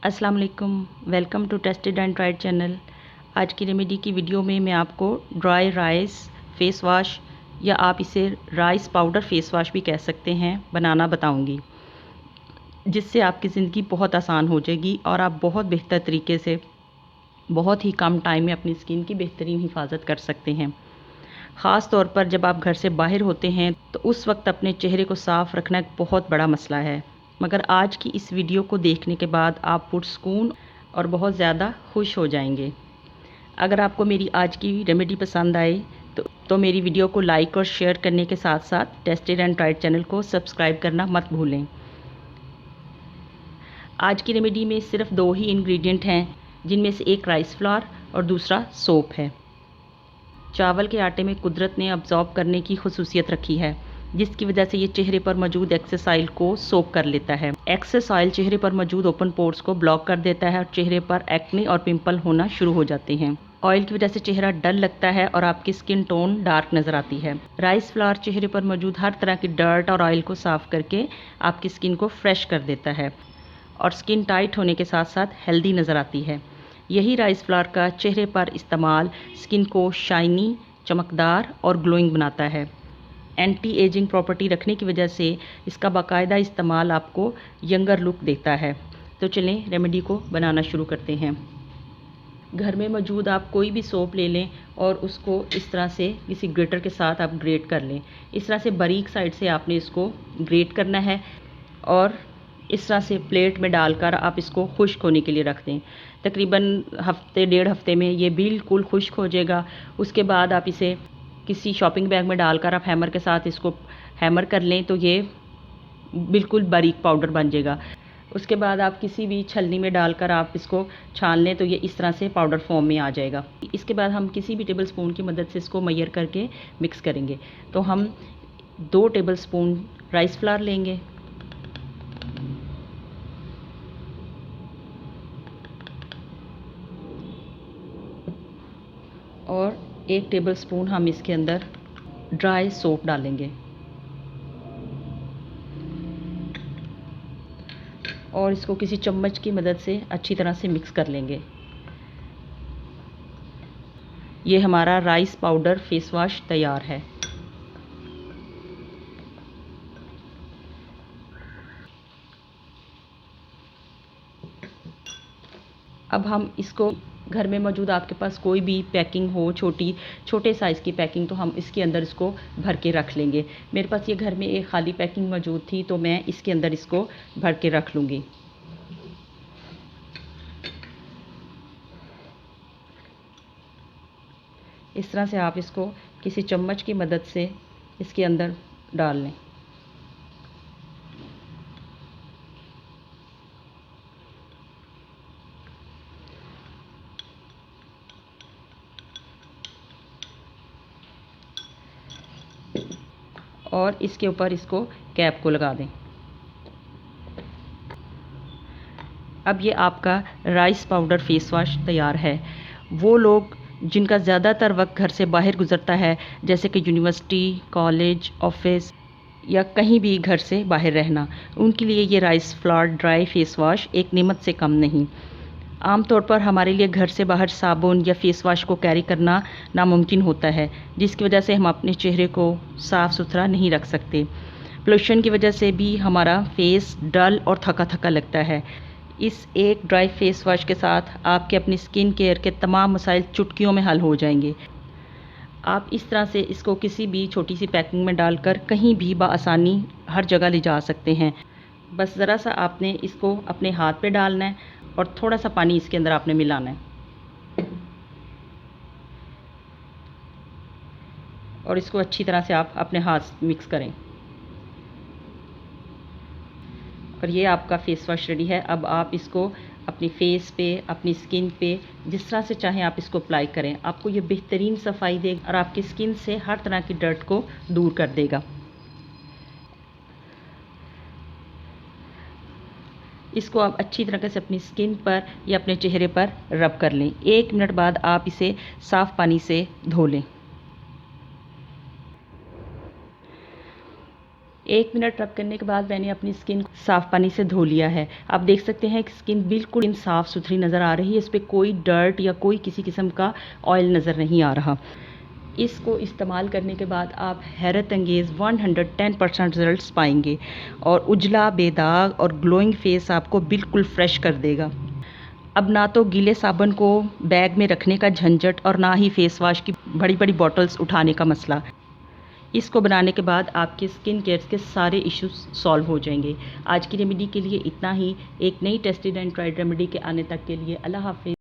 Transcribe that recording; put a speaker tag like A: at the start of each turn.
A: अस्सलाम वालेकुम, welcome to tested and tried channel. आज की रेमेडी की वीडियो में मैं आपको ड्राई राइस फेस वॉश या आप इसे राइस पाउडर फेस वॉश भी कह सकते हैं बनाना बताऊंगी, जिससे आपकी ज़िंदगी बहुत आसान हो जाएगी और आप बहुत बेहतर तरीके से बहुत ही कम टाइम में अपनी स्किन की बेहतरीन हिफाजत कर सकते हैं। ख़ास तौर पर जब आप घर से बाहर होते हैं तो उस वक्त अपने चेहरे को साफ़ रखना एक बहुत बड़ा मसला है, मगर आज की इस वीडियो को देखने के बाद आप पुरसकून और बहुत ज़्यादा खुश हो जाएंगे। अगर आपको मेरी आज की रेमेडी पसंद आए तो मेरी वीडियो को लाइक और शेयर करने के साथ साथ टेस्टेड एंड ट्राइड चैनल को सब्सक्राइब करना मत भूलें। आज की रेमेडी में सिर्फ 2 ही इंग्रेडिएंट हैं, जिनमें से एक राइस फ्लावर और दूसरा सोप है। चावल के आटे में कुदरत ने अब्जॉर्ब करने की खुसूसियत रखी है, जिसकी वजह से ये चेहरे पर मौजूद एक्सेस ऑयल को सोक कर लेता है। एक्सेस ऑयल चेहरे पर मौजूद ओपन पोर्स को ब्लॉक कर देता है और चेहरे पर एक्ने और पिंपल होना शुरू हो जाते हैं। ऑयल की वजह से चेहरा डल लगता है और आपकी स्किन टोन डार्क नजर आती है। राइस फ्लावर चेहरे पर मौजूद हर तरह की डर्ट और ऑयल को साफ करके आपकी स्किन को फ्रेश कर देता है और स्किन टाइट होने के साथ साथ हेल्दी नज़र आती है। यही राइस फ्लावर का चेहरे पर इस्तेमाल स्किन को शाइनी, चमकदार और ग्लोइंग बनाता है। एंटी एजिंग प्रॉपर्टी रखने की वजह से इसका बाकायदा इस्तेमाल आपको यंगर लुक देता है। तो चलें रेमेडी को बनाना शुरू करते हैं। घर में मौजूद आप कोई भी सोप ले लें और उसको इस तरह से किसी ग्रेटर के साथ आप ग्रेट कर लें। इस तरह से बारीक साइड से आपने इसको ग्रेट करना है और इस तरह से प्लेट में डालकर आप इसको खुश्क होने के लिए रख दें। तकरीबन हफ्ते 1.5 हफ्ते में ये बिल्कुल खुश्क हो जाएगा। उसके बाद आप इसे किसी शॉपिंग बैग में डालकर आप हैमर के साथ इसको हैमर कर लें तो ये बिल्कुल बारीक पाउडर बन जाएगा। उसके बाद आप किसी भी छलनी में डालकर आप इसको छान लें तो ये इस तरह से पाउडर फॉर्म में आ जाएगा। इसके बाद हम किसी भी टेबल स्पून की मदद से इसको मैयर करके मिक्स करेंगे। तो हम 2 टेबल स्पून राइस फ्लावर लेंगे और 1 टेबल स्पून हम इसके अंदर ड्राई सोप डालेंगे और इसको किसी चम्मच की मदद से अच्छी तरह से मिक्स कर लेंगे। ये हमारा राइस पाउडर फेस वॉश तैयार है। अब हम इसको घर में मौजूद आपके पास कोई भी पैकिंग हो, छोटे साइज़ की पैकिंग, तो हम इसके अंदर इसको भर के रख लेंगे। मेरे पास ये घर में एक खाली पैकिंग मौजूद थी तो मैं इसके अंदर इसको भर के रख लूँगी। इस तरह से आप इसको किसी चम्मच की मदद से इसके अंदर डाल लें। और इसके ऊपर इसको कैप को लगा दें। अब ये आपका राइस पाउडर फेस वॉश तैयार है। वो लोग जिनका ज़्यादातर वक्त घर से बाहर गुजरता है, जैसे कि यूनिवर्सिटी, कॉलेज, ऑफिस या कहीं भी घर से बाहर रहना, उनके लिए ये rice flour dry face wash एक नेमत से कम नहीं। आमतौर पर हमारे लिए घर से बाहर साबुन या फेस वॉश को कैरी करना नामुमकिन होता है, जिसकी वजह से हम अपने चेहरे को साफ़ सुथरा नहीं रख सकते। पोल्यूशन की वजह से भी हमारा फेस डल और थका थका लगता है। इस एक ड्राई फेस वॉश के साथ आपके अपनी स्किन केयर के तमाम मसाइल चुटकियों में हल हो जाएंगे। आप इस तरह से इसको किसी भी छोटी सी पैकिंग में डालकर कहीं भी बआसानी हर जगह ले जा सकते हैं। बस ज़रा सा आपने इसको अपने हाथ पे डालना है और थोड़ा सा पानी इसके अंदर आपने मिलाना है और इसको अच्छी तरह से आप अपने हाथ मिक्स करें और ये आपका फेस वॉश रेडी है। अब आप इसको अपनी फेस पे, अपनी स्किन पे जिस तरह से चाहें आप इसको अप्लाई करें। आपको ये बेहतरीन सफाई देगा और आपकी स्किन से हर तरह की डर्ट को दूर कर देगा। इसको आप अच्छी तरह से अपनी स्किन पर या अपने चेहरे पर रब कर लें। 1 मिनट बाद आप इसे साफ़ पानी से धो लें। 1 मिनट रब करने के बाद मैंने अपनी स्किन को साफ़ पानी से धो लिया है। आप देख सकते हैं कि स्किन बिल्कुल साफ़ सुथरी नज़र आ रही है, इस पे कोई डर्ट या कोई किसी किस्म का ऑयल नज़र नहीं आ रहा। इसको इस्तेमाल करने के बाद आप हैरत अंगेज़ 110% रिजल्ट्स पाएंगे और उजला, बेदाग और ग्लोइंग फेस आपको बिल्कुल फ्रेश कर देगा। अब ना तो गीले साबुन को बैग में रखने का झंझट और ना ही फेस वॉश की बड़ी बड़ी बॉटल्स उठाने का मसला। इसको बनाने के बाद आपके स्किन केयर के सारे इश्यूज सॉल्व हो जाएंगे। आज की रेमेडी के लिए इतना ही। एक नई टेस्टेड एंड ट्राइड रेमेडी के आने तक के लिए अल्लाह हाफिज़।